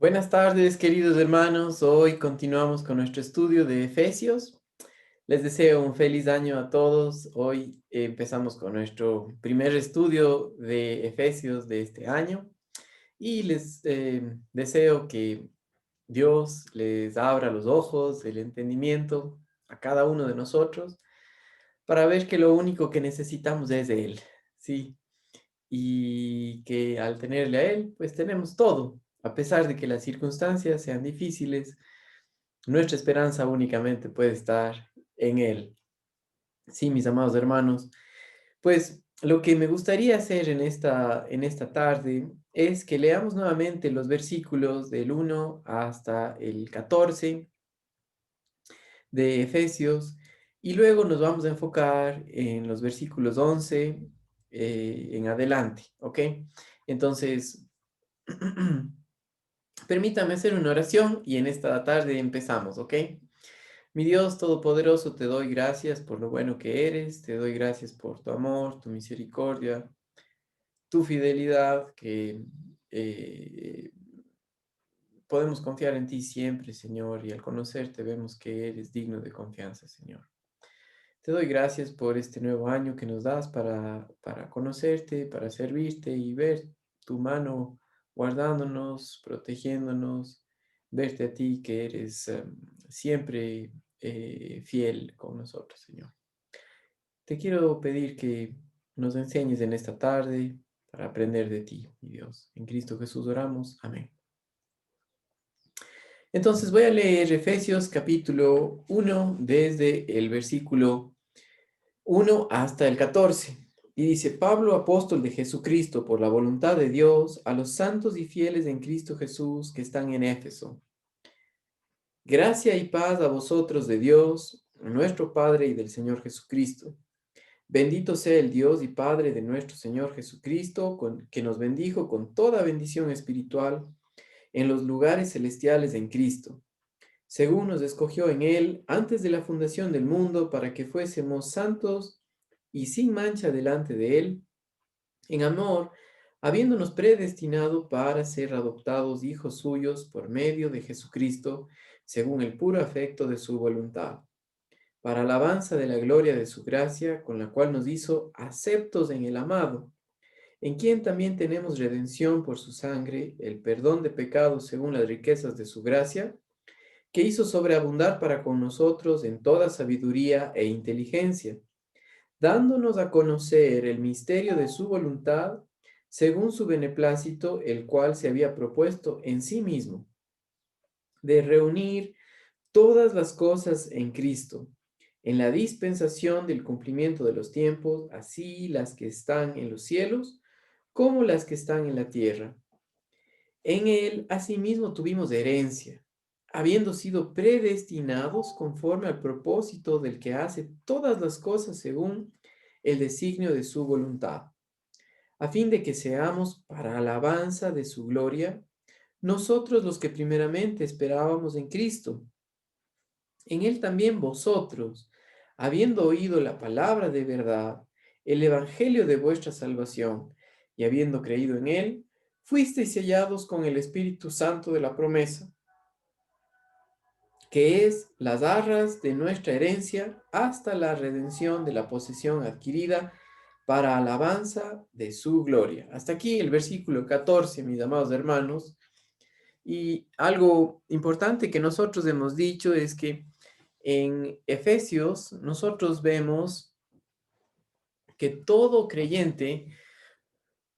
Buenas tardes, queridos hermanos. Hoy continuamos con nuestro estudio de Efesios. Les deseo un feliz año a todos. Hoy empezamos con nuestro primer estudio de Efesios de este año y les deseo que Dios les abra los ojos, el entendimiento a cada uno de nosotros para ver que lo único que necesitamos es de Él, ¿sí? Y que al tenerle a Él, pues tenemos todo. A pesar de que las circunstancias sean difíciles, nuestra esperanza únicamente puede estar en Él. Sí, mis amados hermanos, pues lo que me gustaría hacer en esta tarde es que leamos nuevamente los versículos del 1 hasta el 14 de Efesios y luego nos vamos a enfocar en los versículos 11 en adelante, ¿ok? Entonces, permítame hacer una oración y en esta tarde empezamos, ¿ok? Mi Dios Todopoderoso, te doy gracias por lo bueno que eres, te doy gracias por tu amor, tu misericordia, tu fidelidad, que eh, podemos confiar en ti siempre, Señor, y al conocerte vemos que eres digno de confianza, Señor. Te doy gracias por este nuevo año que nos das para conocerte, para servirte y ver tu mano guardándonos, protegiéndonos, verte a ti que eres siempre fiel con nosotros, Señor. Te quiero pedir que nos enseñes en esta tarde para aprender de ti, mi Dios. En Cristo Jesús oramos. Amén. Entonces voy a leer Efesios capítulo 1 desde el versículo 1 hasta el 14. Y dice, Pablo, apóstol de Jesucristo, por la voluntad de Dios, a los santos y fieles en Cristo Jesús que están en Éfeso. Gracia y paz a vosotros de Dios, nuestro Padre y del Señor Jesucristo. Bendito sea el Dios y Padre de nuestro Señor Jesucristo, que nos bendijo con toda bendición espiritual en los lugares celestiales en Cristo, según nos escogió en Él antes de la fundación del mundo para que fuésemos santos y sin mancha delante de Él, en amor, habiéndonos predestinado para ser adoptados hijos suyos por medio de Jesucristo, según el puro afecto de su voluntad, para alabanza de la gloria de su gracia, con la cual nos hizo aceptos en el amado, en quien también tenemos redención por su sangre, el perdón de pecados según las riquezas de su gracia, que hizo sobreabundar para con nosotros en toda sabiduría e inteligencia, dándonos a conocer el misterio de su voluntad, según su beneplácito, el cual se había propuesto en sí mismo, de reunir todas las cosas en Cristo, en la dispensación del cumplimiento de los tiempos, así las que están en los cielos como las que están en la tierra. En él asimismo tuvimos herencia, habiendo sido predestinados conforme al propósito del que hace todas las cosas según el designio de su voluntad, a fin de que seamos para alabanza de su gloria, nosotros los que primeramente esperábamos en Cristo. En él también vosotros, habiendo oído la palabra de verdad, el evangelio de vuestra salvación, y habiendo creído en él, fuisteis sellados con el Espíritu Santo de la promesa, que es las arras de nuestra herencia hasta la redención de la posesión adquirida para alabanza de su gloria. Hasta aquí el versículo 14, mis amados hermanos. Y algo importante que nosotros hemos dicho es que en Efesios nosotros vemos que todo creyente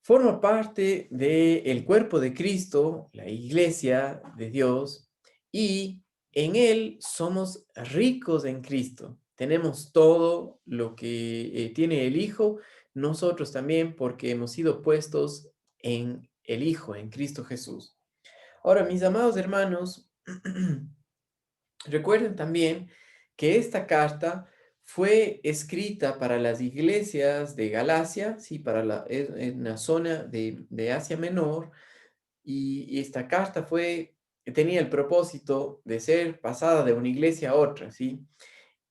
forma parte del cuerpo de Cristo, la iglesia de Dios, y en él somos ricos en Cristo. Tenemos todo lo que tiene el Hijo, nosotros también, porque hemos sido puestos en el Hijo, en Cristo Jesús. Ahora, mis amados hermanos, recuerden también que esta carta fue escrita para las iglesias de Galacia, sí, en la zona de Asia Menor, y esta carta tenía el propósito de ser pasada de una iglesia a otra, ¿sí?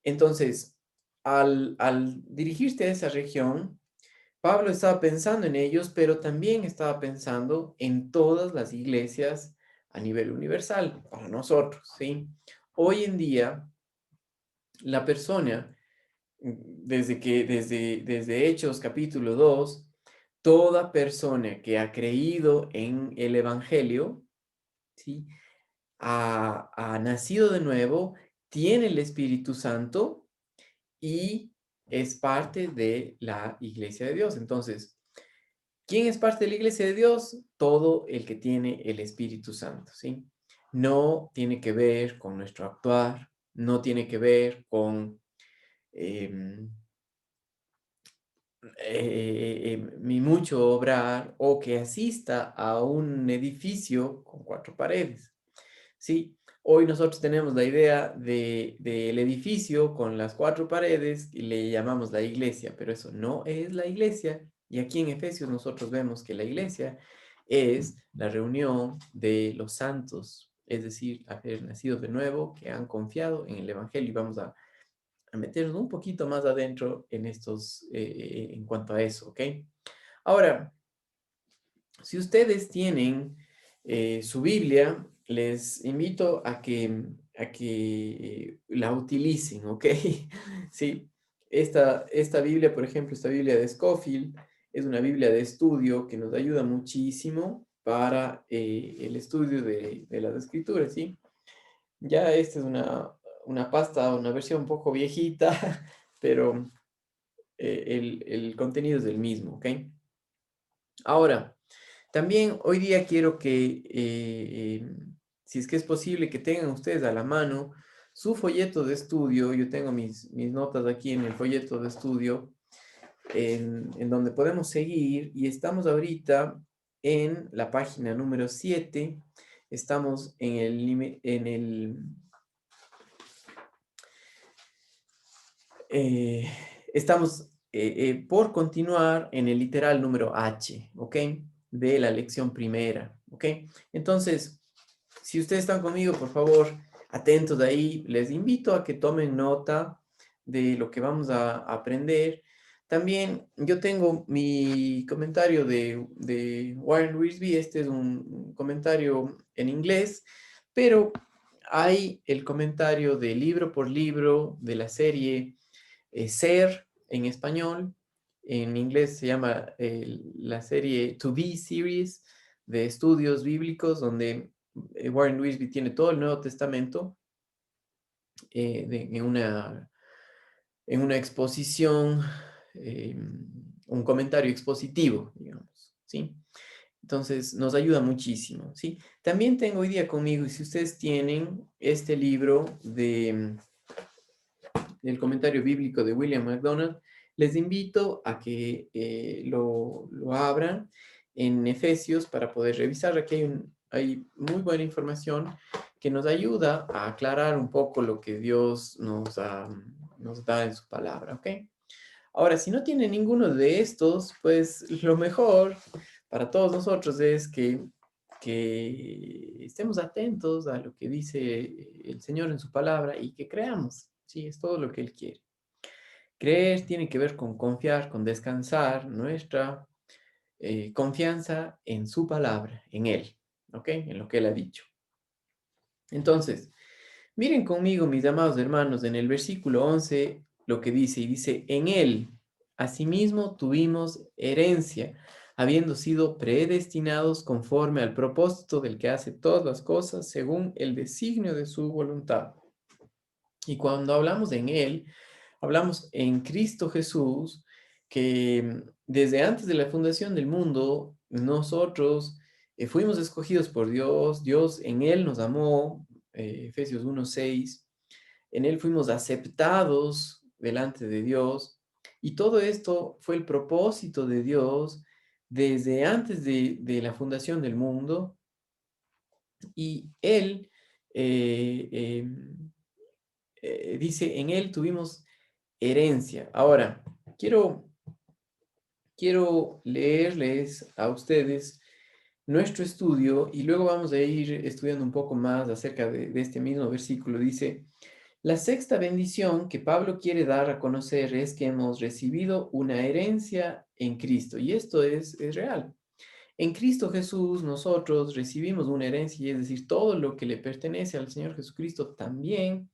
Entonces, al dirigirse a esa región, Pablo estaba pensando en ellos, pero también estaba pensando en todas las iglesias a nivel universal para nosotros, ¿sí? Hoy en día, la persona, desde Hechos capítulo 2, toda persona que ha creído en el Evangelio, ¿sí? Ha nacido de nuevo, tiene el Espíritu Santo y es parte de la iglesia de Dios. Entonces, ¿quién es parte de la iglesia de Dios? Todo el que tiene el Espíritu Santo, ¿sí? No tiene que ver con nuestro actuar, no tiene que ver con em, mi mucho obrar o que asista a un edificio con cuatro paredes. Sí, hoy nosotros tenemos la idea del edificio con las cuatro paredes y le llamamos la iglesia, pero eso no es la iglesia. Y aquí en Efesios nosotros vemos que la iglesia es la reunión de los santos, es decir, haber nacido de nuevo, que han confiado en el Evangelio. Y vamos a meternos un poquito más adentro en estos, en cuanto a eso, ¿ok? Ahora, si ustedes tienen su Biblia, les invito a que la utilicen, ¿ok? Sí, esta Biblia, por ejemplo, esta Biblia de Scofield, es una Biblia de estudio que nos ayuda muchísimo para el estudio de las escrituras, ¿sí? Ya esta es una pasta, una versión un poco viejita, pero el contenido es el mismo, ¿ok? Ahora, también hoy día quiero que, si es que es posible, que tengan ustedes a la mano su folleto de estudio. Yo tengo mis notas aquí en el folleto de estudio, en donde podemos seguir, y estamos ahorita en la página número 7. Estamos eh, estamos por continuar en el literal número H, ¿ok? De la lección primera, ¿ok? Entonces, si ustedes están conmigo, por favor, atentos de ahí, les invito a que tomen nota de lo que vamos a aprender. También yo tengo mi comentario de Warren Wiersbe. Este es un comentario en inglés, pero hay el comentario de libro por libro de la serie Ser en español. En inglés se llama la serie To Be Series de estudios bíblicos, donde Warren Wiersbe tiene todo el Nuevo Testamento en una exposición, eh, un comentario expositivo, digamos, ¿sí? Entonces, nos ayuda muchísimo, ¿sí? También tengo hoy día conmigo, y si ustedes tienen este libro del comentario bíblico de William MacDonald, les invito a que lo abran en Efesios para poder revisar. Aquí hay muy buena información que nos ayuda a aclarar un poco lo que Dios nos da en su palabra, ¿ok? Ahora, si no tiene ninguno de estos, pues lo mejor para todos nosotros es que estemos atentos a lo que dice el Señor en su palabra y que creamos. Sí, es todo lo que Él quiere. Creer tiene que ver con confiar, con descansar nuestra confianza en su palabra, en Él, ¿ok? En lo que Él ha dicho. Entonces, miren conmigo, mis amados hermanos, en el versículo 11, lo que dice, y dice, en Él, asimismo, tuvimos herencia, habiendo sido predestinados conforme al propósito del que hace todas las cosas según el designio de su voluntad. Y cuando hablamos en Él, hablamos en Cristo Jesús, que desde antes de la fundación del mundo, nosotros fuimos escogidos por Dios. Dios en Él nos amó, Efesios 1:6. En Él fuimos aceptados delante de Dios. Y todo esto fue el propósito de Dios desde antes de la fundación del mundo. Y Él eh, dice, en Él tuvimos herencia. Ahora, quiero leerles a ustedes nuestro estudio y luego vamos a ir estudiando un poco más acerca de este mismo versículo. Dice, la sexta bendición que Pablo quiere dar a conocer es que hemos recibido una herencia en Cristo, y esto es real. En Cristo Jesús nosotros recibimos una herencia, es decir, todo lo que le pertenece al Señor Jesucristo también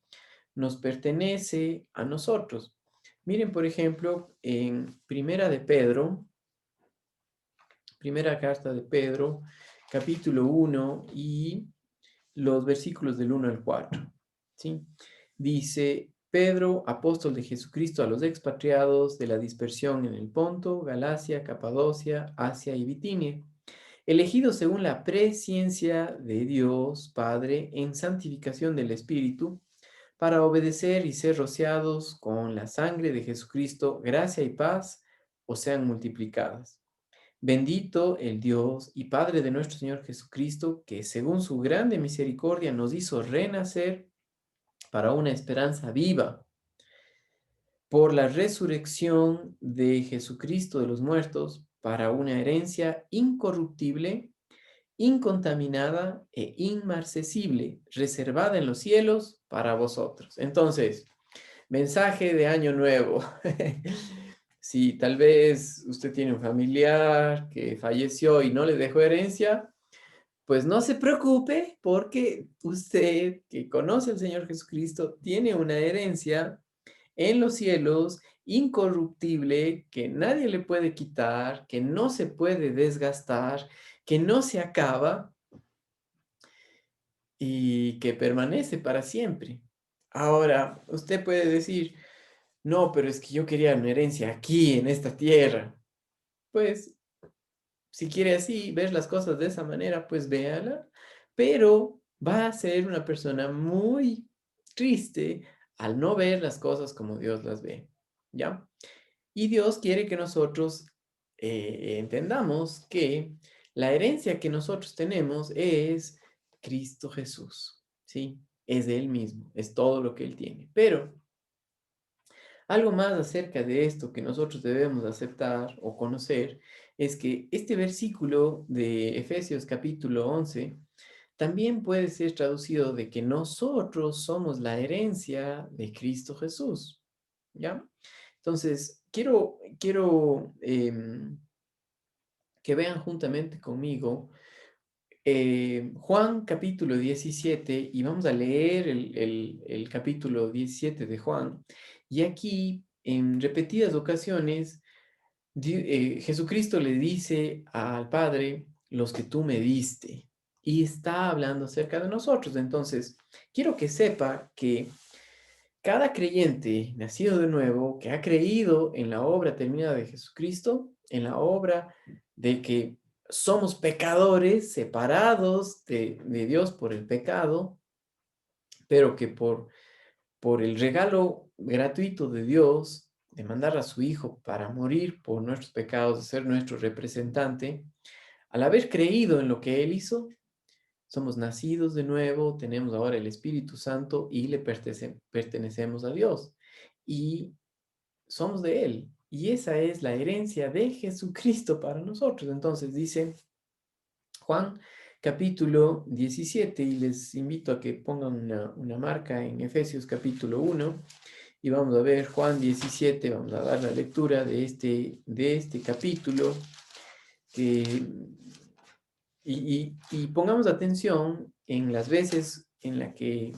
nos pertenece a nosotros. Miren, por ejemplo, en primera carta de Pedro, capítulo 1 y los versículos del 1 al 4. ¿Sí? Dice, Pedro, apóstol de Jesucristo a los expatriados de la dispersión en el Ponto, Galacia, Capadocia, Asia y Bitinia, elegidos según la presciencia de Dios Padre en santificación del Espíritu, para obedecer y ser rociados con la sangre de Jesucristo, gracia y paz os sean multiplicadas. Bendito el Dios y Padre de nuestro Señor Jesucristo, que según su grande misericordia nos hizo renacer para una esperanza viva, por la resurrección de Jesucristo de los muertos, para una herencia incorruptible, incontaminada e inmarcesible, reservada en los cielos para vosotros. Entonces, mensaje de año nuevo. Si tal vez usted tiene un familiar que falleció y no le dejó herencia, pues no se preocupe porque usted que conoce al Señor Jesucristo tiene una herencia en los cielos incorruptible que nadie le puede quitar, que no se puede desgastar, que no se acaba y que permanece para siempre. Ahora, usted puede decir, no, pero es que yo quería una herencia aquí, en esta tierra. Pues, si quiere así ver las cosas de esa manera, pues véala, pero va a ser una persona muy triste al no ver las cosas como Dios las ve, ¿ya? Y Dios quiere que nosotros entendamos que la herencia que nosotros tenemos es Cristo Jesús, ¿sí? Es de Él mismo, es todo lo que Él tiene. Pero algo más acerca de esto que nosotros debemos aceptar o conocer es que este versículo de Efesios capítulo 11 también puede ser traducido de que nosotros somos la herencia de Cristo Jesús, ¿ya? Entonces, quiero que vean juntamente conmigo Juan capítulo 17 y vamos a leer el capítulo 17 de Juan. Y aquí, en repetidas ocasiones, Jesucristo le dice al Padre, los que tú me diste, y está hablando acerca de nosotros. Entonces, quiero que sepa que cada creyente nacido de nuevo, que ha creído en la obra terminada de Jesucristo, en la obra de que somos pecadores separados de Dios por el pecado, pero que por el regalo gratuito de Dios, de mandar a su Hijo para morir por nuestros pecados, de ser nuestro representante, al haber creído en lo que Él hizo, somos nacidos de nuevo, tenemos ahora el Espíritu Santo y le pertenecemos a Dios. Y somos de Él. Y esa es la herencia de Jesucristo para nosotros. Entonces dice Juan capítulo 17 y les invito a que pongan una marca en Efesios capítulo 1 y vamos a ver Juan 17, vamos a dar la lectura de este capítulo que, y pongamos atención en las veces en la que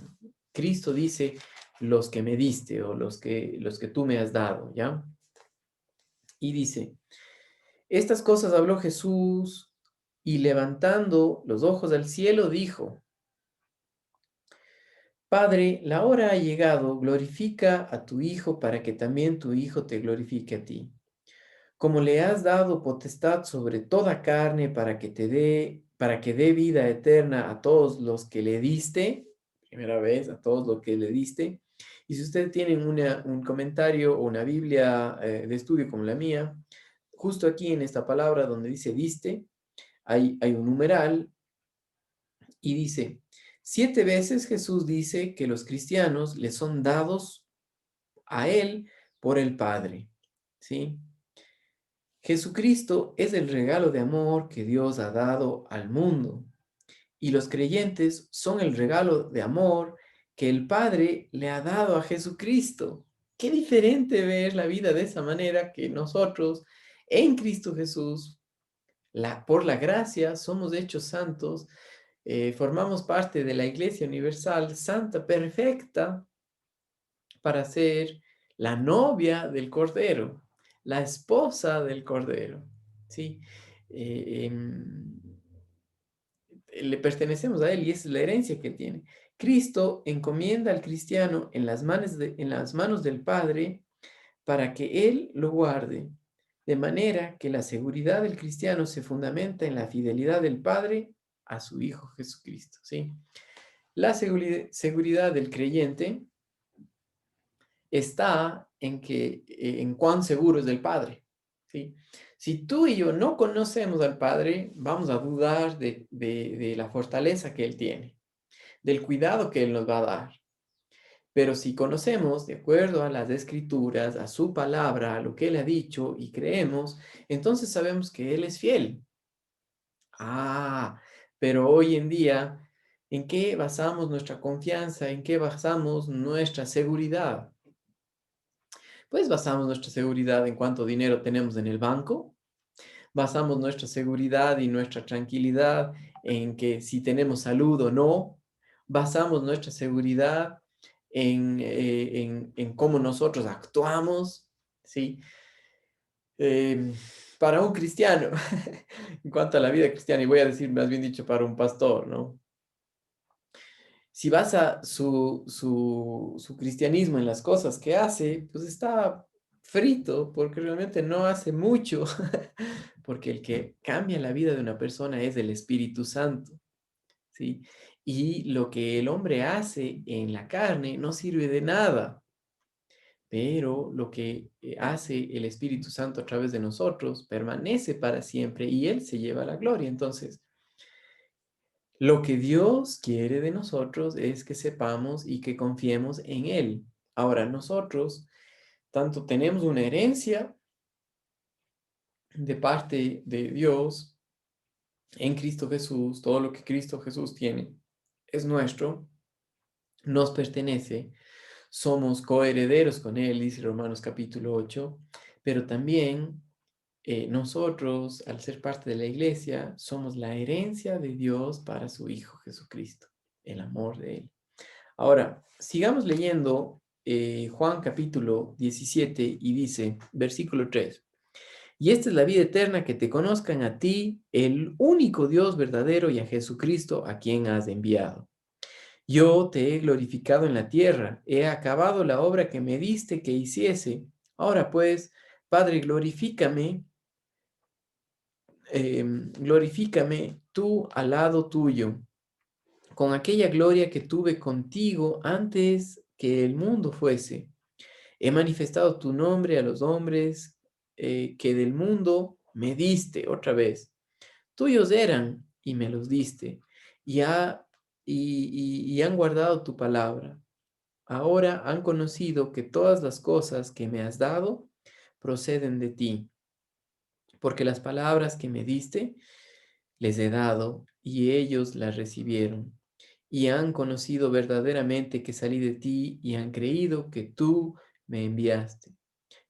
Cristo dice los que me diste o los que tú me has dado, ¿ya? Y dice, estas cosas habló Jesús y levantando los ojos al cielo dijo, Padre, la hora ha llegado, glorifica a tu Hijo para que también tu Hijo te glorifique a ti. Como le has dado potestad sobre toda carne para que dé vida eterna a todos los que le diste, primera vez, a todos los que le diste. Y si ustedes tienen un comentario o una Biblia de estudio como la mía, justo aquí en esta palabra donde dice diste, hay un numeral y dice, 7 veces Jesús dice que los cristianos le son dados a Él por el Padre, ¿sí? Jesucristo es el regalo de amor que Dios ha dado al mundo y los creyentes son el regalo de amor que el Padre le ha dado a Jesucristo. Qué diferente ver la vida de esa manera que nosotros en Cristo Jesús Por la gracia somos hechos santos, formamos parte de la Iglesia Universal, santa, perfecta, para ser la novia del Cordero, la esposa del Cordero, ¿sí? Eh, em, Le pertenecemos a Él y esa es la herencia que tiene. Cristo encomienda al cristiano en las manos del Padre para que Él lo guarde, de manera que la seguridad del cristiano se fundamenta en la fidelidad del Padre a su Hijo Jesucristo, ¿sí? La seguridad del creyente está en cuán seguro es del Padre, ¿sí? Si tú y yo no conocemos al Padre, vamos a dudar de la fortaleza que Él tiene, del cuidado que Él nos va a dar. Pero si conocemos, de acuerdo a las escrituras, a su palabra, a lo que Él ha dicho y creemos, entonces sabemos que Él es fiel. Ah, pero hoy en día, ¿en qué basamos nuestra confianza? ¿En qué basamos nuestra seguridad? Pues basamos nuestra seguridad en cuánto dinero tenemos en el banco, basamos nuestra seguridad y nuestra tranquilidad en que si tenemos salud o no, basamos nuestra seguridad en cómo nosotros actuamos, ¿sí? Em, para un cristiano, en cuanto a la vida cristiana, y voy a decir más bien dicho para un pastor, ¿no? Si basa su cristianismo en las cosas que hace, pues está frito porque realmente no hace mucho, porque el que cambia la vida de una persona es el Espíritu Santo, ¿sí? Y lo que el hombre hace en la carne no sirve de nada, pero lo que hace el Espíritu Santo a través de nosotros permanece para siempre y Él se lleva la gloria. Entonces, lo que Dios quiere de nosotros es que sepamos y que confiemos en Él. Ahora, nosotros tanto tenemos una herencia de parte de Dios en Cristo Jesús, todo lo que Cristo Jesús tiene es nuestro, nos pertenece, somos coherederos con Él, dice Romanos capítulo 8, pero también nosotros, al ser parte de la iglesia, somos la herencia de Dios para su Hijo Jesucristo, el amor de Él. Ahora, sigamos leyendo Juan capítulo 17 y dice, versículo 3. Y esta es la vida eterna, que te conozcan a ti, el único Dios verdadero, y a Jesucristo, a quien has enviado. Yo te he glorificado en la tierra, he acabado la obra que me diste que hiciese. Ahora pues, Padre, glorifícame tú al lado tuyo, con aquella gloria que tuve contigo antes que el mundo fuese. He manifestado tu nombre a los hombres que del mundo me diste otra vez. Tuyos eran y me los diste, y, y han guardado tu palabra. Ahora han conocido que todas las cosas que me has dado proceden de ti, porque las palabras que me diste les he dado, y ellos las recibieron, y han conocido verdaderamente que salí de ti, y han creído que tú me enviaste.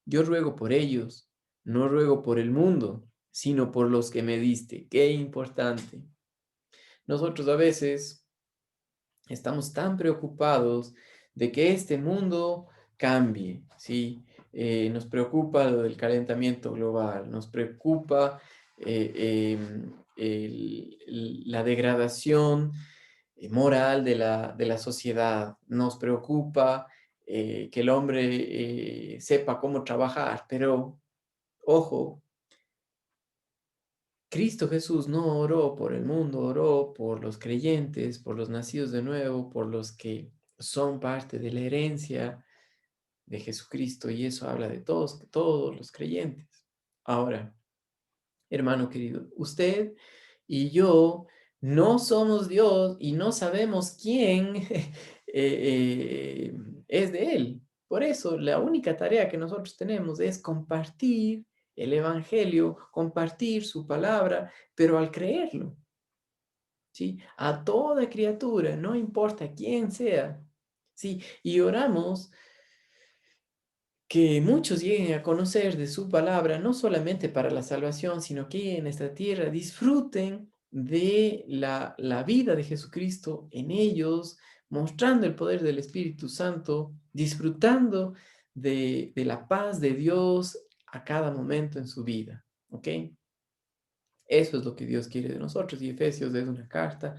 Yo ruego por ellos, no ruego por el mundo, sino por los que me diste. Qué importante. Nosotros a veces estamos tan preocupados de que este mundo cambie, ¿sí? Nos preocupa lo del calentamiento global, nos preocupa la degradación moral de la sociedad, nos preocupa que el hombre sepa cómo trabajar, pero ojo, Cristo Jesús no oró por el mundo, oró por los creyentes, por los nacidos de nuevo, por los que son parte de la herencia de Jesucristo, y eso habla de todos los creyentes. Ahora, hermano querido, usted y yo no somos Dios y no sabemos quién es de Él. Por eso, la única tarea que nosotros tenemos es compartir el Evangelio, compartir su palabra, pero al creerlo, ¿sí? A toda criatura, no importa quién sea, ¿sí? Y oramos que muchos lleguen a conocer de su palabra, no solamente para la salvación, sino que en esta tierra disfruten de la vida de Jesucristo en ellos, mostrando el poder del Espíritu Santo, disfrutando de la paz de Dios a cada momento en su vida. ¿Ok? Eso es lo que Dios quiere de nosotros y Efesios es una carta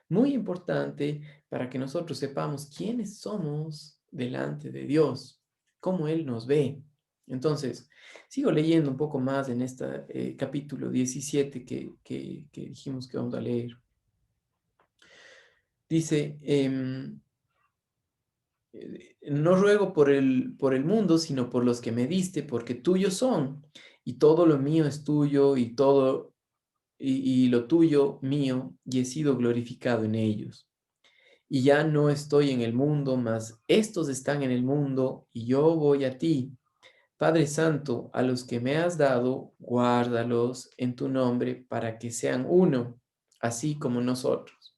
muy importante para que nosotros sepamos quiénes somos delante de Dios, cómo Él nos ve. Entonces, sigo leyendo un poco más en este capítulo 17 que dijimos que vamos a leer. Dice, no ruego por el mundo, sino por los que me diste, porque tuyos son, y todo lo mío es tuyo, y lo tuyo mío, y he sido glorificado en ellos. Y ya no estoy en el mundo, mas estos están en el mundo, y yo voy a ti. Padre Santo, a los que me has dado, guárdalos en tu nombre para que sean uno, así como nosotros.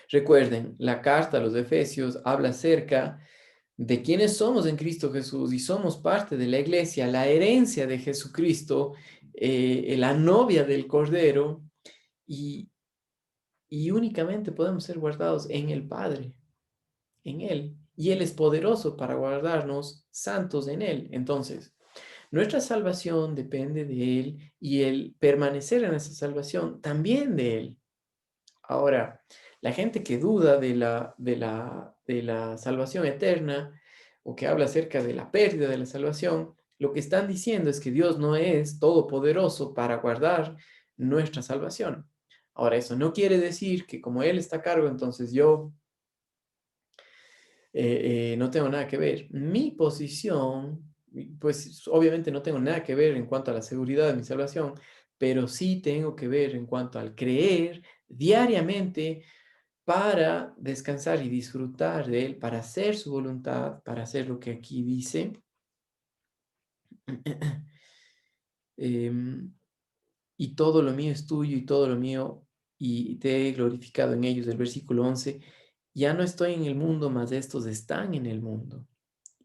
Recuerden, la carta a los Efesios habla acerca de quiénes somos en Cristo Jesús y somos parte de la iglesia, la herencia de Jesucristo, la novia del Cordero, y, y únicamente podemos ser guardados en el Padre, en Él. Y Él es poderoso para guardarnos santos en Él. Entonces, nuestra salvación depende de Él y el permanecer en esa salvación también de Él. Ahora, la gente que duda de la salvación eterna o que habla acerca de la pérdida de la salvación, lo que están diciendo es que Dios no es todopoderoso para guardar nuestra salvación. Ahora, eso no quiere decir que como Él está a cargo, entonces yo no tengo nada que ver. Mi posición, pues obviamente no tengo nada que ver en cuanto a la seguridad de mi salvación, pero sí tengo que ver en cuanto al creer diariamente para descansar y disfrutar de Él, para hacer su voluntad, para hacer lo que aquí dice. Em, y todo lo mío es tuyo y todo lo mío, y te he glorificado en ellos. El versículo 11, ya no estoy en el mundo, mas estos están en el mundo.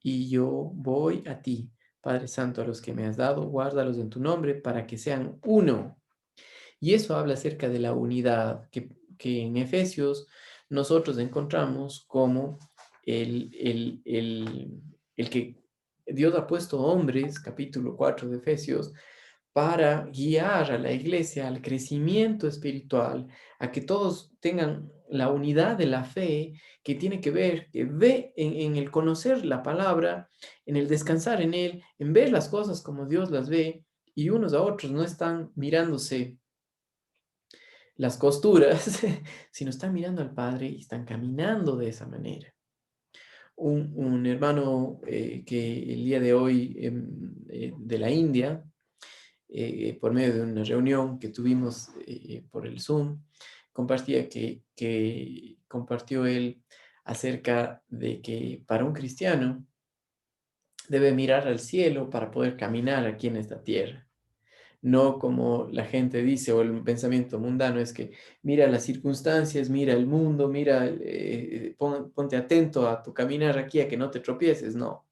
Y yo voy a ti, Padre Santo, a los que me has dado, guárdalos en tu nombre para que sean uno. Y eso habla acerca de la unidad que en Efesios nosotros encontramos como el que Dios ha puesto hombres, capítulo 4 de Efesios, para guiar a la iglesia al crecimiento espiritual, a que todos tengan la unidad de la fe que tiene que ver, que ve en el conocer la palabra, en el descansar en él, en ver las cosas como Dios las ve, y unos a otros no están mirándose las costuras, sino están mirando al Padre y están caminando de esa manera. Un hermano que el día de hoy de la India, por medio de una reunión que tuvimos por el Zoom, compartía que compartió él acerca de que para un cristiano debe mirar al cielo para poder caminar aquí en esta tierra. No como la gente dice o el pensamiento mundano es que mira las circunstancias, mira el mundo, mira, ponte atento a tu caminar aquí, a que no te tropieces. No,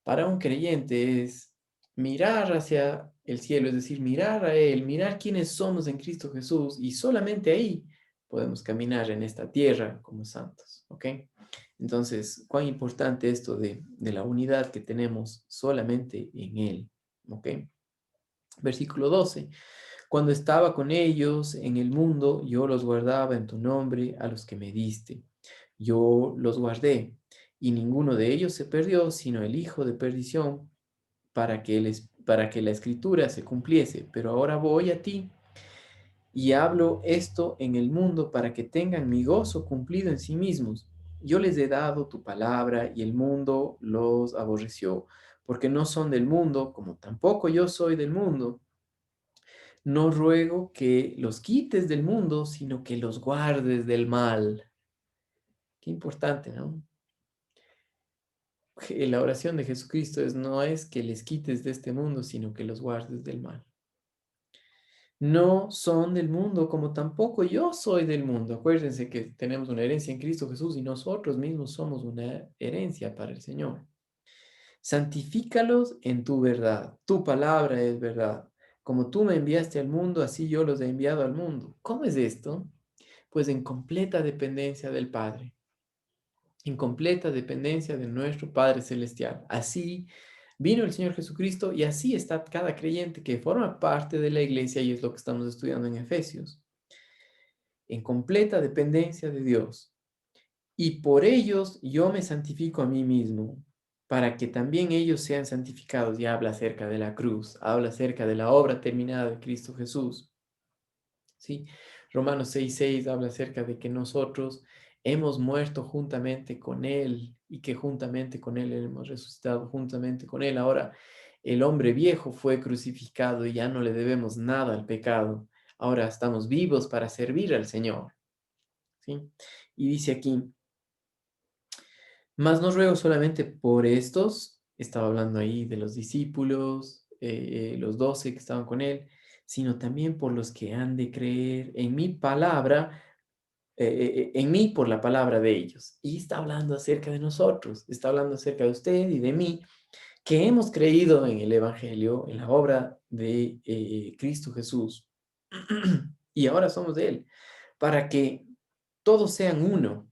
para un creyente es mirar hacia el cielo, es decir, mirar a Él, mirar quiénes somos en Cristo Jesús y solamente ahí podemos caminar en esta tierra como santos, ¿ok? Entonces, cuán importante esto de la unidad que tenemos solamente en Él, ¿ok? Versículo 12. Cuando estaba con ellos en el mundo, yo los guardaba en tu nombre a los que me diste. Yo los guardé, y ninguno de ellos se perdió, sino el hijo de perdición, para que la escritura se cumpliese. Pero ahora voy a ti y hablo esto en el mundo para que tengan mi gozo cumplido en sí mismos. Yo les he dado tu palabra y el mundo los aborreció, porque no son del mundo, como tampoco yo soy del mundo. No ruego que los quites del mundo, sino que los guardes del mal. Qué importante, ¿no? La oración de Jesucristo no es que les quites de este mundo, sino que los guardes del mal. No son del mundo, como tampoco yo soy del mundo. Acuérdense que tenemos una herencia en Cristo Jesús y nosotros mismos somos una herencia para el Señor. Santifícalos en tu verdad. Tu palabra es verdad. Como tú me enviaste al mundo, así yo los he enviado al mundo. ¿Cómo es esto? Pues en completa dependencia del Padre, en completa dependencia de nuestro Padre Celestial. Así vino el Señor Jesucristo y así está cada creyente que forma parte de la iglesia y es lo que estamos estudiando en Efesios, en completa dependencia de Dios. Y por ellos yo me santifico a mí mismo, para que también ellos sean santificados. Y habla acerca de la cruz, habla acerca de la obra terminada de Cristo Jesús. ¿Sí? Romanos 6:6 habla acerca de que nosotros hemos muerto juntamente con Él y que juntamente con Él hemos resucitado juntamente con Él. Ahora, el hombre viejo fue crucificado y ya no le debemos nada al pecado. Ahora estamos vivos para servir al Señor. ¿Sí? Y dice aquí, mas no ruego solamente por estos, estaba hablando ahí de los discípulos, los 12 que estaban con Él, sino también por los que han de creer en mi palabra, en mí por la palabra de ellos. Y está hablando acerca de nosotros, está hablando acerca de usted y de mí, que hemos creído en el Evangelio, en la obra de Cristo Jesús, y ahora somos de Él, para que todos sean uno,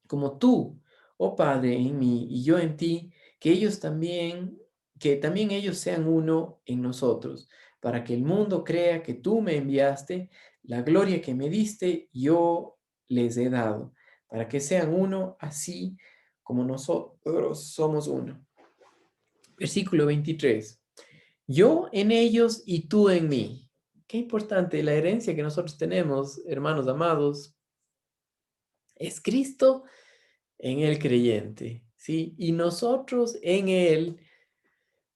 como tú, oh Padre, en mí y yo en ti, que también ellos sean uno en nosotros, para que el mundo crea que tú me enviaste, la gloria que me diste, yo les he dado, para que sean uno así como nosotros somos uno. Versículo 23. Yo en ellos y tú en mí. Qué importante la herencia que nosotros tenemos, hermanos amados, es Cristo en el creyente, ¿sí? Y nosotros en él,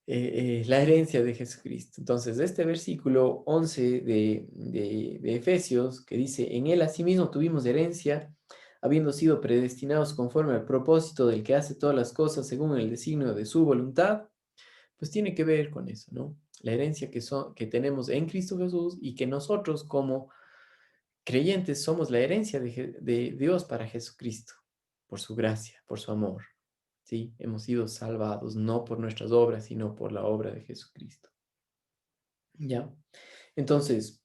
la herencia de Jesucristo. Entonces, este versículo 11 de Efesios, que dice, en él asimismo tuvimos herencia, habiendo sido predestinados conforme al propósito del que hace todas las cosas según el designio de su voluntad, pues tiene que ver con eso, ¿no? La herencia que tenemos en Cristo Jesús y que nosotros como creyentes somos la herencia de Dios para Jesucristo, por su gracia, por su amor. ¿Sí? Hemos sido salvados no por nuestras obras, sino por la obra de Jesucristo. ¿Ya? Entonces,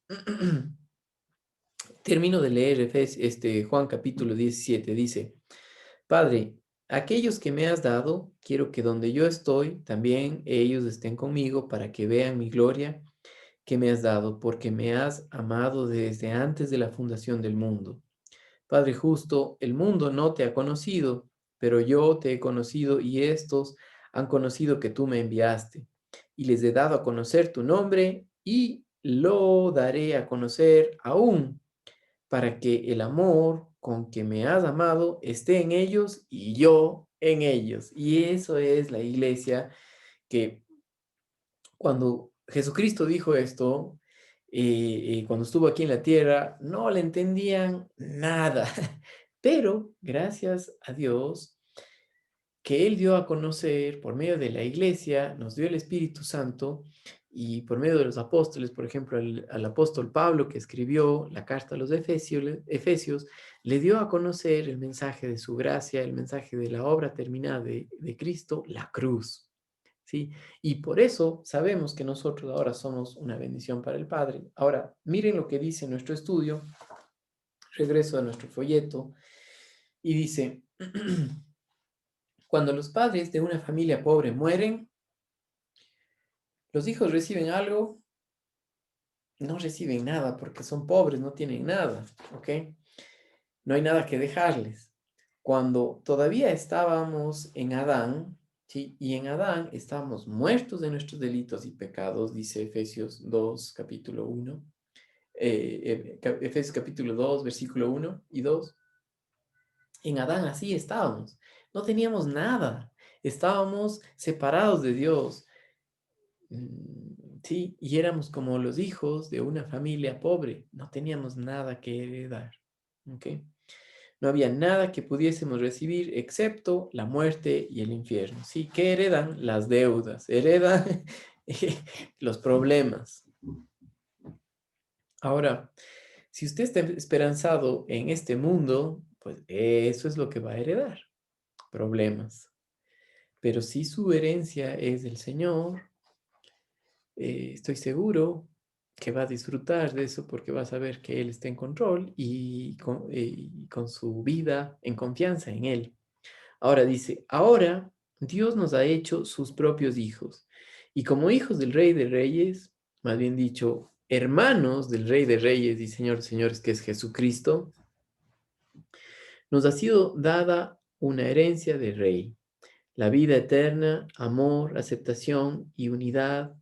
termino de leer Juan capítulo 17, dice, Padre, aquellos que me has dado, quiero que donde yo estoy, también ellos estén conmigo para que vean mi gloria que me has dado, porque me has amado desde antes de la fundación del mundo. Padre justo, el mundo no te ha conocido, pero yo te he conocido y estos han conocido que tú me enviaste. Y les he dado a conocer tu nombre y lo daré a conocer aún para que el amor con que me has amado esté en ellos y yo en ellos. Y eso es la iglesia que cuando Jesucristo dijo esto, cuando estuvo aquí en la tierra, no le entendían nada. Pero gracias a Dios que Él dio a conocer por medio de la iglesia, nos dio el Espíritu Santo y por medio de los apóstoles, por ejemplo, al apóstol Pablo que escribió la carta a los Efesios, le dio a conocer el mensaje de su gracia, el mensaje de la obra terminada de Cristo, la cruz. ¿Sí? Y por eso sabemos que nosotros ahora somos una bendición para el Padre. Ahora, miren lo que dice nuestro estudio. Regreso a nuestro folleto y dice, cuando los padres de una familia pobre mueren, los hijos reciben algo, no reciben nada porque son pobres, no tienen nada, ¿ok? No hay nada que dejarles. Cuando todavía estábamos en Adán, ¿sí? Y en Adán estábamos muertos de nuestros delitos y pecados, dice Efesios 2, capítulo 1, Efesios capítulo 2, versículo 1 y 2. En Adán así estábamos, no teníamos nada, estábamos separados de Dios, sí, y éramos como los hijos de una familia pobre, no teníamos nada que heredar, ¿ok? No había nada que pudiésemos recibir excepto la muerte y el infierno, ¿sí? ¿Qué heredan? Las deudas, heredan los problemas. Ahora, si usted está esperanzado en este mundo, pues eso es lo que va a heredar, problemas. Pero si su herencia es del Señor, estoy seguro que va a disfrutar de eso porque va a saber que Él está en control y con su vida en confianza en Él. Ahora dice, ahora Dios nos ha hecho sus propios hijos. Y como hijos del Rey de Reyes, más bien dicho, hermanos del Rey de Reyes y Señor de Señores, que es Jesucristo, nos ha sido dada una herencia de Rey, la vida eterna, amor, aceptación y unidad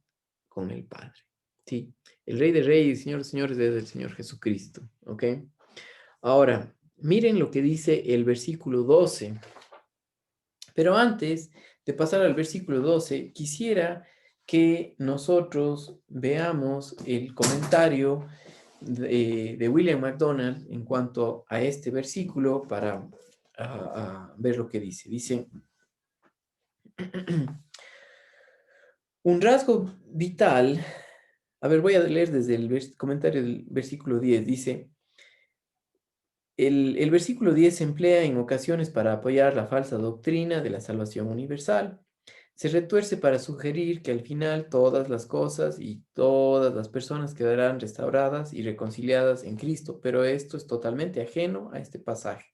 con el Padre. Sí, el Rey de Reyes y Señor de Señores es el Señor Jesucristo. ¿Ok? Ahora, miren lo que dice el versículo 12. Pero antes de pasar al versículo 12, quisiera que nosotros veamos el comentario de William MacDonald en cuanto a este versículo para ver lo que dice. Dice, un rasgo vital, a ver, voy a leer desde el comentario del versículo 10, dice, el versículo 10 se emplea en ocasiones para apoyar la falsa doctrina de la salvación universal. Se retuerce para sugerir que al final todas las cosas y todas las personas quedarán restauradas y reconciliadas en Cristo, pero esto es totalmente ajeno a este pasaje.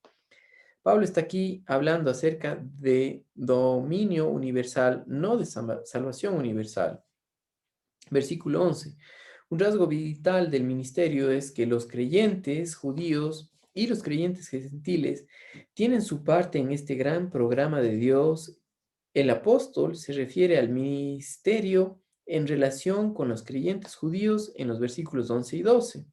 Pablo está aquí hablando acerca de dominio universal, no de salvación universal. Versículo 11. Un rasgo vital del ministerio es que los creyentes judíos y los creyentes gentiles tienen su parte en este gran programa de Dios. El apóstol se refiere al ministerio en relación con los creyentes judíos en los versículos 11 y 12.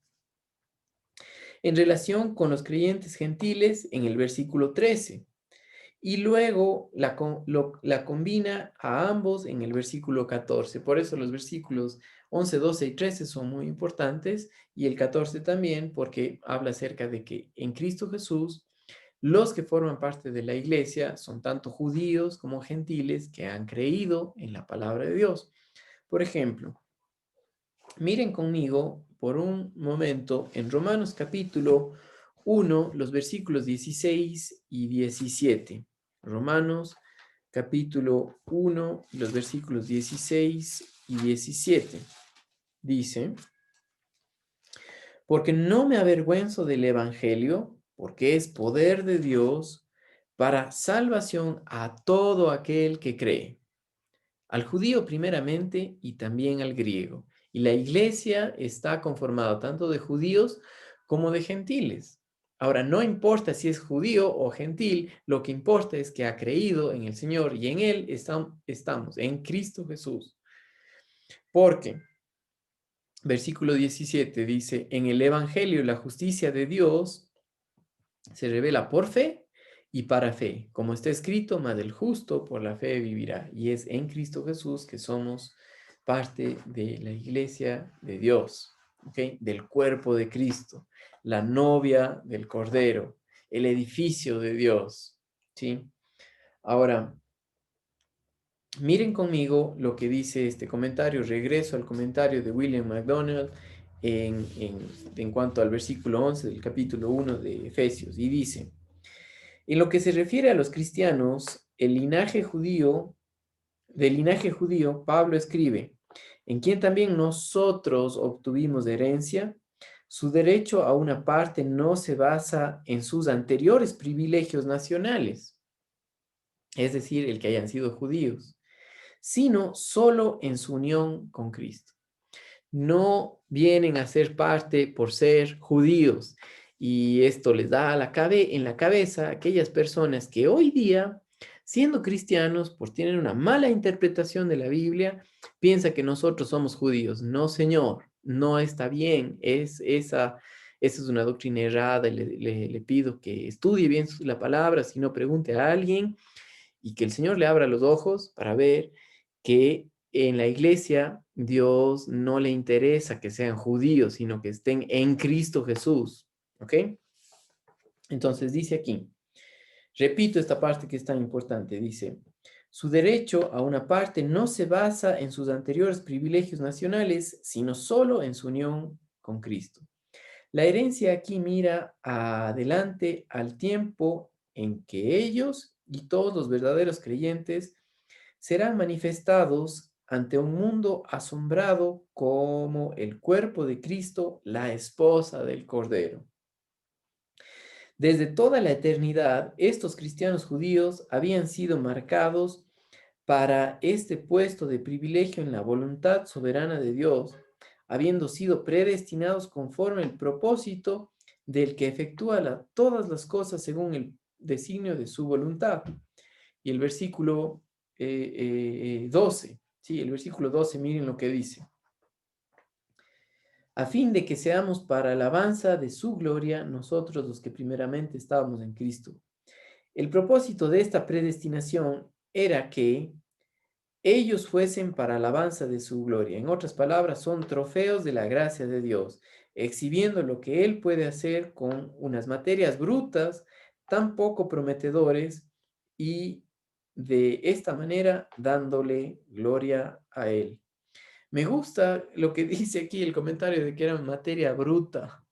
En relación con los creyentes gentiles en el versículo 13. Y luego la combina a ambos en el versículo 14. Por eso los versículos 11, 12 y 13 son muy importantes y el 14 también porque habla acerca de que en Cristo Jesús los que forman parte de la iglesia son tanto judíos como gentiles que han creído en la palabra de Dios. Por ejemplo, miren conmigo por un momento en Romanos capítulo 1, los versículos 16 y 17. Romanos capítulo 1, los versículos 16 y 17. Dice, porque no me avergüenzo del Evangelio, porque es poder de Dios para salvación a todo aquel que cree, al judío primeramente y también al griego. Y la iglesia está conformada tanto de judíos como de gentiles. Ahora, no importa si es judío o gentil, lo que importa es que ha creído en el Señor y en Él estamos, en Cristo Jesús. Porque, versículo 17 dice, en el Evangelio la justicia de Dios se revela por fe y para fe, como está escrito, mas el justo por la fe vivirá. Y es en Cristo Jesús que somos parte de la iglesia de Dios, ¿ok? Del cuerpo de Cristo, la novia del Cordero, el edificio de Dios, ¿sí? Ahora, miren conmigo lo que dice este comentario. Regreso al comentario de William MacDonald en cuanto al versículo 11 del capítulo 1 de Efesios. Y dice, en lo que se refiere a los cristianos, del linaje judío, Pablo escribe, en quien también nosotros obtuvimos herencia, su derecho a una parte no se basa en sus anteriores privilegios nacionales, es decir, el que hayan sido judíos, sino solo en su unión con Cristo. No vienen a ser parte por ser judíos. Y esto les da en la cabeza a aquellas personas que hoy día, siendo cristianos, pues tienen una mala interpretación de la Biblia, piensa que nosotros somos judíos. No, señor, no está bien. Esa es una doctrina errada. Le pido que estudie bien la palabra, si no pregunte a alguien y que el Señor le abra los ojos para ver que en la iglesia Dios no le interesa que sean judíos, sino que estén en Cristo Jesús. ¿Ok? Entonces dice aquí, repito esta parte que es tan importante, dice, su derecho a una parte no se basa en sus anteriores privilegios nacionales, sino solo en su unión con Cristo. La herencia aquí mira adelante al tiempo en que ellos y todos los verdaderos creyentes serán manifestados ante un mundo asombrado como el cuerpo de Cristo, la esposa del Cordero. Desde toda la eternidad, estos cristianos judíos habían sido marcados para este puesto de privilegio en la voluntad soberana de Dios, habiendo sido predestinados conforme el propósito del que efectúa todas las cosas según el designio de su voluntad. Y el versículo 12, ¿sí? El versículo 12, miren lo que dice. A fin de que seamos para alabanza de su gloria, nosotros los que primeramente estábamos en Cristo. El propósito de esta predestinación era que ellos fuesen para alabanza de su gloria. En otras palabras, son trofeos de la gracia de Dios, exhibiendo lo que Él puede hacer con unas materias brutas, tan poco prometedores, y de esta manera dándole gloria a Él. Me gusta lo que dice aquí el comentario de que era materia bruta,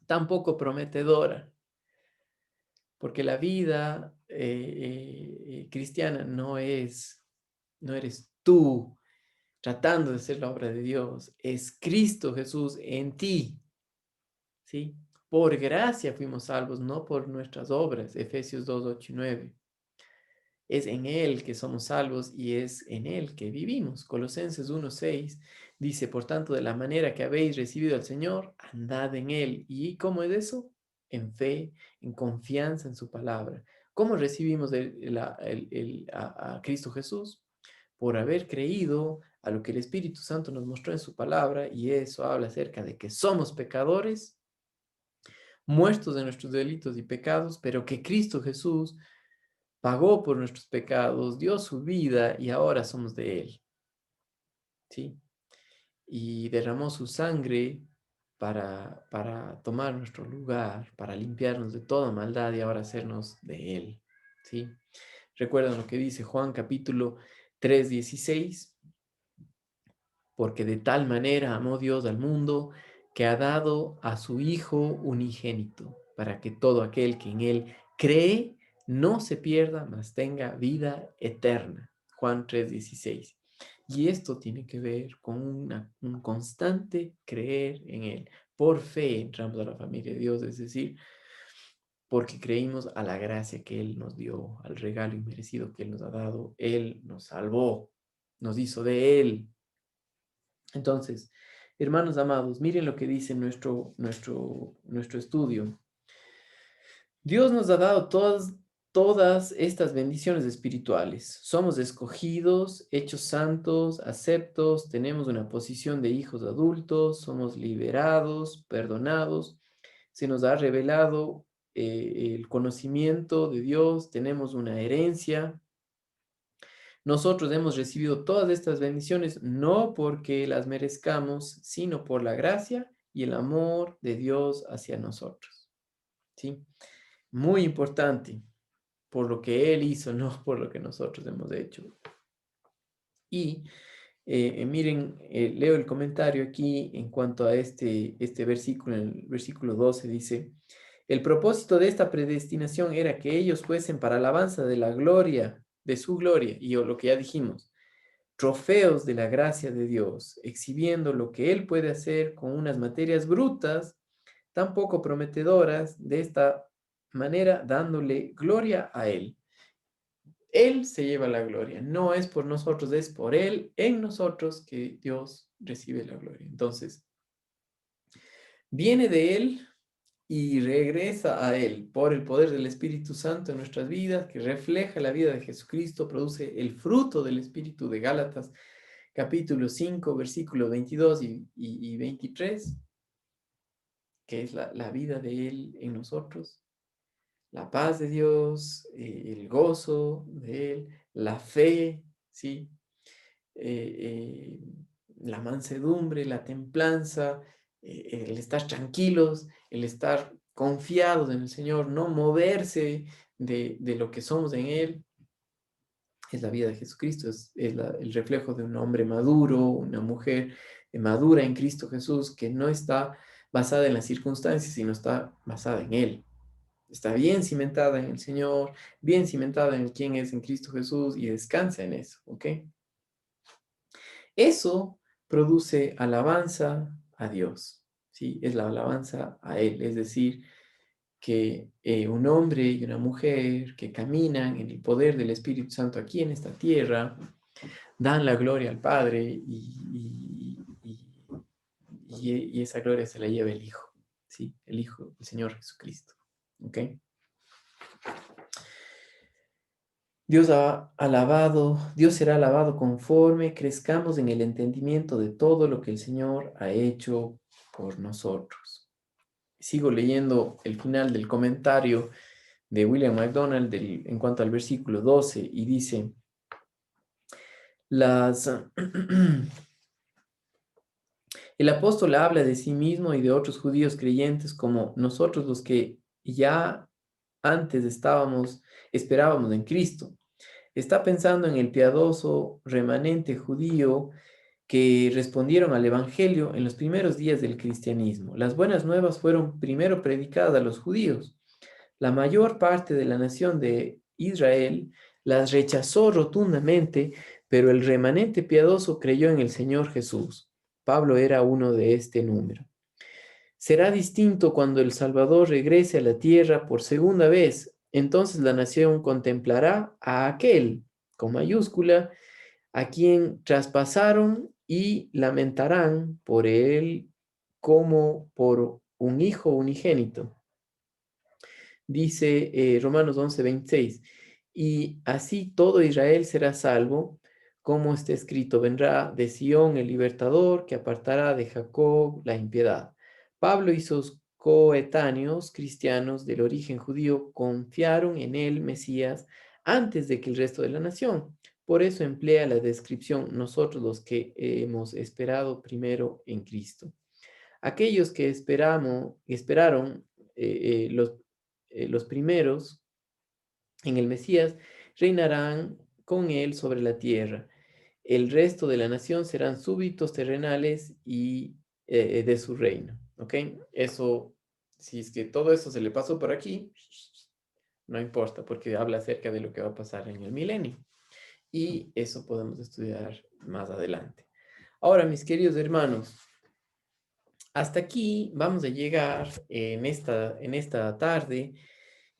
tan poco prometedora, porque la vida cristiana no eres tú tratando de hacer la obra de Dios, es Cristo Jesús en ti, ¿sí? Por gracia fuimos salvos, no por nuestras obras, Efesios 2, 8 y 9. Es en Él que somos salvos y es en Él que vivimos. Colosenses 1, 6 dice, por tanto, de la manera que habéis recibido al Señor, andad en Él. ¿Y cómo es eso? En fe, en confianza en su palabra. ¿Cómo recibimos a Cristo Jesús? Por haber creído a lo que el Espíritu Santo nos mostró en su palabra, y eso habla acerca de que somos pecadores, muertos de nuestros delitos y pecados, pero que Cristo Jesús pagó por nuestros pecados, dio su vida y ahora somos de Él, ¿sí? Y derramó su sangre para tomar nuestro lugar, para limpiarnos de toda maldad y ahora hacernos de Él, ¿sí? Recuerdan lo que dice Juan capítulo 3:16, porque de tal manera amó Dios al mundo que ha dado a su Hijo unigénito, para que todo aquel que en Él cree no se pierda, mas tenga vida eterna. Juan 3:16. Y esto tiene que ver con un constante creer en Él. Por fe entramos a la familia de Dios, es decir, porque creímos a la gracia que Él nos dio, al regalo inmerecido que Él nos ha dado. Él nos salvó, nos hizo de Él. Entonces, hermanos amados, miren lo que dice nuestro estudio. Dios nos ha dado todas estas bendiciones espirituales. Somos escogidos, hechos santos, aceptos, tenemos una posición de hijos adultos, somos liberados, perdonados, se nos ha revelado el conocimiento de Dios, tenemos una herencia. Nosotros hemos recibido todas estas bendiciones no porque las merezcamos, sino por la gracia y el amor de Dios hacia nosotros. ¿Sí? Muy importante, por lo que Él hizo, no por lo que nosotros hemos hecho. Y miren, leo el comentario aquí en cuanto a este versículo, en el versículo 12 dice, el propósito de esta predestinación era que ellos fuesen para alabanza de la gloria, de su gloria, y lo que ya dijimos, trofeos de la gracia de Dios, exhibiendo lo que Él puede hacer con unas materias brutas, tan poco prometedoras, de esta manera dándole gloria a Él. Él se lleva la gloria, no es por nosotros, es por Él, en nosotros que Dios recibe la gloria. Entonces, viene de Él y regresa a Él por el poder del Espíritu Santo en nuestras vidas, que refleja la vida de Jesucristo, produce el fruto del Espíritu de Gálatas, capítulo 5, versículo 22 y 23, que es la vida de Él en nosotros, la paz de Dios, el gozo de Él, la fe, ¿sí? Eh, eh, la mansedumbre, la templanza, el estar tranquilos, el estar confiados en el Señor, no moverse de lo que somos en Él, es la vida de Jesucristo, es el reflejo de un hombre maduro, una mujer madura en Cristo Jesús, que no está basada en las circunstancias, sino está basada en Él. está bien cimentada en el Señor, bien cimentada en quién es en Cristo Jesús y descansa en eso, ¿ok? Eso produce alabanza a Dios, ¿sí? Es la alabanza a Él, es decir, que un hombre y una mujer que caminan en el poder del Espíritu Santo aquí en esta tierra, dan la gloria al Padre y esa gloria se la lleva el Hijo, ¿sí? El Hijo, el Señor Jesucristo, ¿ok? Dios será alabado conforme crezcamos en el entendimiento de todo lo que el Señor ha hecho por nosotros. Sigo leyendo el final del comentario de William MacDonald en cuanto al versículo 12 y dice, las, el apóstol habla de sí mismo y de otros judíos creyentes como nosotros los que ya antes esperábamos en Cristo. Está pensando en el piadoso remanente judío que respondieron al Evangelio en los primeros días del cristianismo. Las buenas nuevas fueron primero predicadas a los judíos. La mayor parte de la nación de Israel las rechazó rotundamente, pero el remanente piadoso creyó en el Señor Jesús. Pablo era uno de este número. Será distinto cuando el Salvador regrese a la tierra por segunda vez. Entonces la nación contemplará a aquel, con mayúscula, a quien traspasaron y lamentarán por él como por un hijo unigénito. Dice Romanos 11:26, y así todo Israel será salvo, como está escrito, vendrá de Sión el libertador que apartará de Jacob la impiedad. Pablo y sus coetáneos cristianos del origen judío confiaron en el Mesías antes de que el resto de la nación. Por eso emplea la descripción nosotros los que hemos esperado primero en Cristo. Aquellos que esperaron los primeros en el Mesías reinarán con él sobre la tierra. El resto de la nación serán súbditos terrenales y de su reino. ¿Ok? Eso, si es que todo eso se le pasó por aquí, no importa, porque habla acerca de lo que va a pasar en el milenio. Y eso podemos estudiar más adelante. Ahora, mis queridos hermanos, hasta aquí vamos a llegar en esta tarde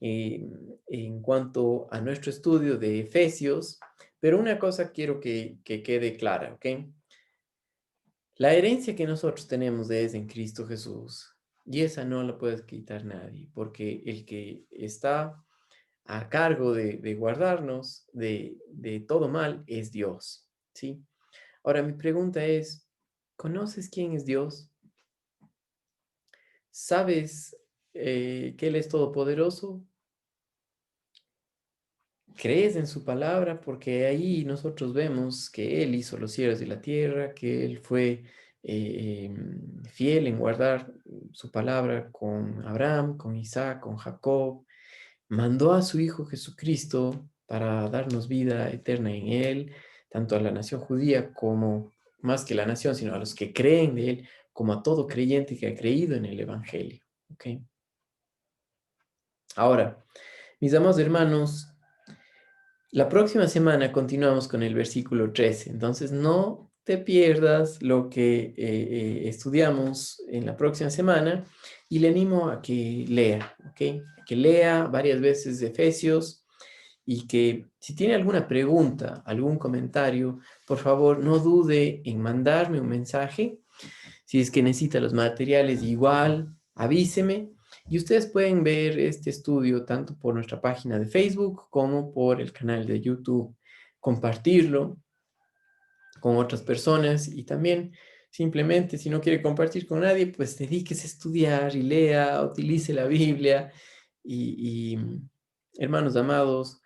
eh, en cuanto a nuestro estudio de Efesios, pero una cosa quiero que quede clara, ¿ok? La herencia que nosotros tenemos es en Cristo Jesús y esa no la puede quitar nadie, porque el que está a cargo de guardarnos de todo mal es Dios, ¿sí? Ahora, mi pregunta es, ¿conoces quién es Dios? ¿Sabes que Él es todopoderoso? ¿Crees en su palabra? Porque ahí nosotros vemos que Él hizo los cielos y la tierra, que Él fue fiel en guardar su palabra con Abraham, con Isaac, con Jacob. Mandó a su Hijo Jesucristo para darnos vida eterna en Él, tanto a la nación judía como más que la nación, sino a los que creen de Él, como a todo creyente que ha creído en el Evangelio. ¿Ok? Ahora, mis amados hermanos, la próxima semana continuamos con el versículo 13, entonces no te pierdas lo que estudiamos en la próxima semana y le animo a que lea, ¿ok? Que lea varias veces Efesios y que si tiene alguna pregunta, algún comentario, por favor no dude en mandarme un mensaje. Si es que necesita los materiales, igual, avíseme. Y ustedes pueden ver este estudio tanto por nuestra página de Facebook como por el canal de YouTube. Compartirlo con otras personas y también simplemente si no quiere compartir con nadie, pues dedíquese a estudiar y lea, utilice la Biblia y hermanos amados,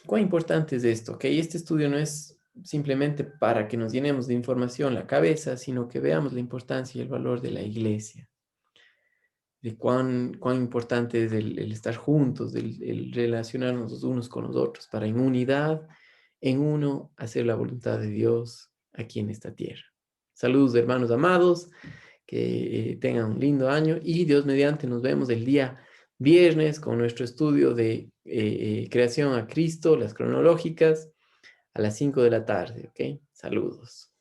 cuán importante es esto, ¿ok? Este estudio no es simplemente para que nos llenemos de información la cabeza, sino que veamos la importancia y el valor de la iglesia, de cuán importante es el estar juntos, el relacionarnos los unos con los otros, para en unidad, en uno, hacer la voluntad de Dios aquí en esta tierra. Saludos, hermanos amados, que tengan un lindo año y Dios mediante nos vemos el día viernes con nuestro estudio de creación a Cristo, las cronológicas, a las 5 de la tarde, ¿ok? Saludos.